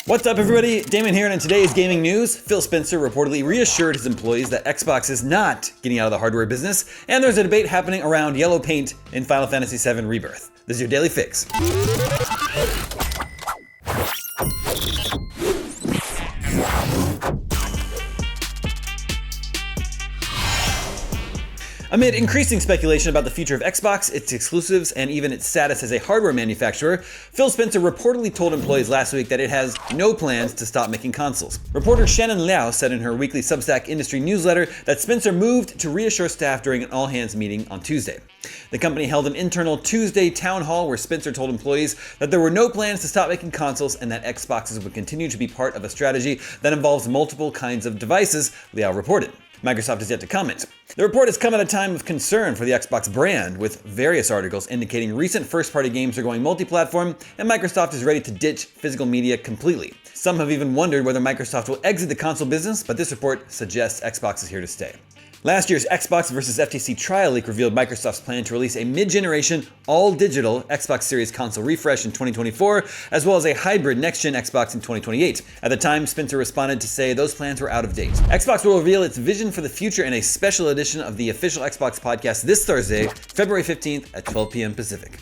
What's up everybody, Damon here, and in today's gaming news, Phil Spencer reportedly reassured his employees that Xbox is not getting out of the hardware business, and there's a debate happening around yellow paint in Final Fantasy VII Rebirth. This is your daily fix. Amid increasing speculation about the future of Xbox, its exclusives, and even its status as a hardware manufacturer, Phil Spencer reportedly told employees last week that it has no plans to stop making consoles. Reporter Shannon Liao said in her weekly Substack industry newsletter that Spencer moved to reassure staff during an all-hands meeting on Tuesday. The company held an internal Tuesday town hall where Spencer told employees that there were no plans to stop making consoles and that Xboxes would continue to be part of a strategy that involves multiple kinds of devices, Liao reported. Microsoft is yet to comment. The report has come at a time of concern for the Xbox brand, with various articles indicating recent first-party games are going multi-platform, and Microsoft is ready to ditch physical media completely. Some have even wondered whether Microsoft will exit the console business, but this report suggests Xbox is here to stay. Last year's Xbox vs. FTC trial leak revealed Microsoft's plan to release a mid-generation, all-digital Xbox Series console refresh in 2024, as well as a hybrid next-gen Xbox in 2028. At the time, Spencer responded to say those plans were out of date. Xbox will reveal its vision for the future in a special edition of the official Xbox podcast this Thursday, February 15th at 12 p.m. Pacific.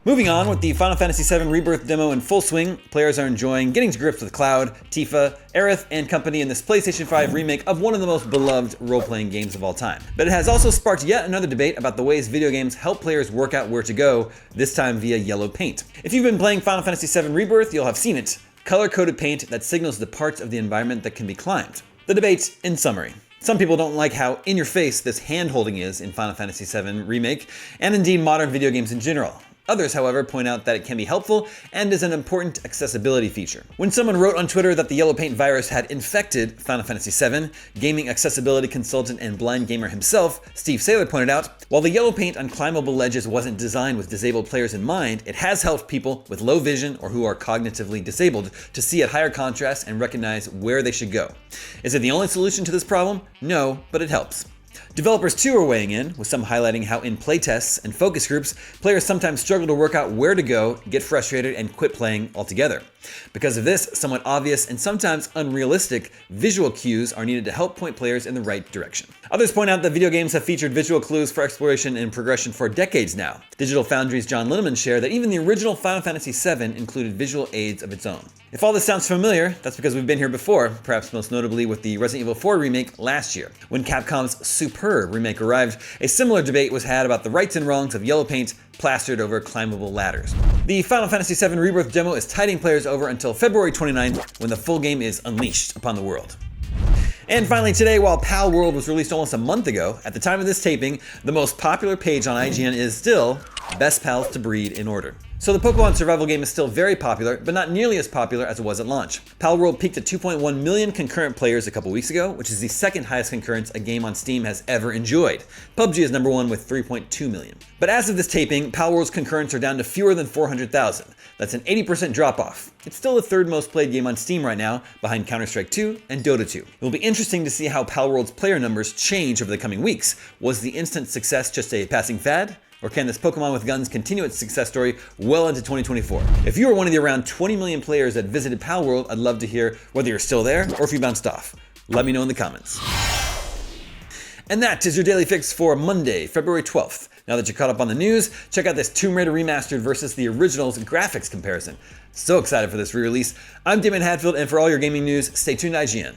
Moving on, with the Final Fantasy VII Rebirth demo in full swing, players are enjoying getting to grips with Cloud, Tifa, Aerith, and company in this PlayStation 5 remake of one of the most beloved role-playing games of all time. But it has also sparked yet another debate about the ways video games help players work out where to go, this time via yellow paint. If you've been playing Final Fantasy VII Rebirth, you'll have seen it. Color-coded paint that signals the parts of the environment that can be climbed. The debate in summary. Some people don't like how in-your-face this hand-holding is in Final Fantasy VII Remake, and indeed modern video games in general. Others, however, point out that it can be helpful and is an important accessibility feature. When someone wrote on Twitter that the yellow paint virus had infected Final Fantasy VII, gaming accessibility consultant and blind gamer himself, Steve Saylor, pointed out, while the yellow paint on climbable ledges wasn't designed with disabled players in mind, it has helped people with low vision or who are cognitively disabled to see at higher contrast and recognize where they should go. Is it the only solution to this problem? No, but it helps. Developers too are weighing in, with some highlighting how in playtests and focus groups, players sometimes struggle to work out where to go, get frustrated, and quit playing altogether. Because of this, somewhat obvious and sometimes unrealistic visual cues are needed to help point players in the right direction. Others point out that video games have featured visual clues for exploration and progression for decades now. Digital Foundry's John Linneman shared that even the original Final Fantasy VII included visual aids of its own. If all this sounds familiar, that's because we've been here before, perhaps most notably with the Resident Evil 4 remake last year. When Capcom's superb remake arrived, a similar debate was had about the rights and wrongs of yellow paint plastered over climbable ladders. The Final Fantasy VII Rebirth demo is tiding players over until February 29th, when the full game is unleashed upon the world. And finally today, while Pal World was released almost a month ago, at the time of this taping, the most popular page on IGN is still Best Pals to Breed in Order. So the Pokemon survival game is still very popular, but not nearly as popular as it was at launch. Pal World peaked at 2.1 million concurrent players a couple weeks ago, which is the second highest concurrence a game on Steam has ever enjoyed. PUBG is number one with 3.2 million. But as of this taping, Pal World's concurrents are down to fewer than 400,000. That's an 80% drop-off. It's still the third most played game on Steam right now, behind Counter-Strike 2 and Dota 2. It will be interesting to see how Pal World's player numbers change over the coming weeks. Was the instant success just a passing fad? Or can this Pokemon with guns continue its success story well into 2024? If you are one of the around 20 million players that visited Pal World, I'd love to hear whether you're still there or if you bounced off. Let me know in the comments. And that is your daily fix for Monday, February 12th. Now that you're caught up on the news, check out this Tomb Raider Remastered versus the original's graphics comparison. So excited for this re-release. I'm Damon Hadfield, and for all your gaming news, stay tuned to IGN.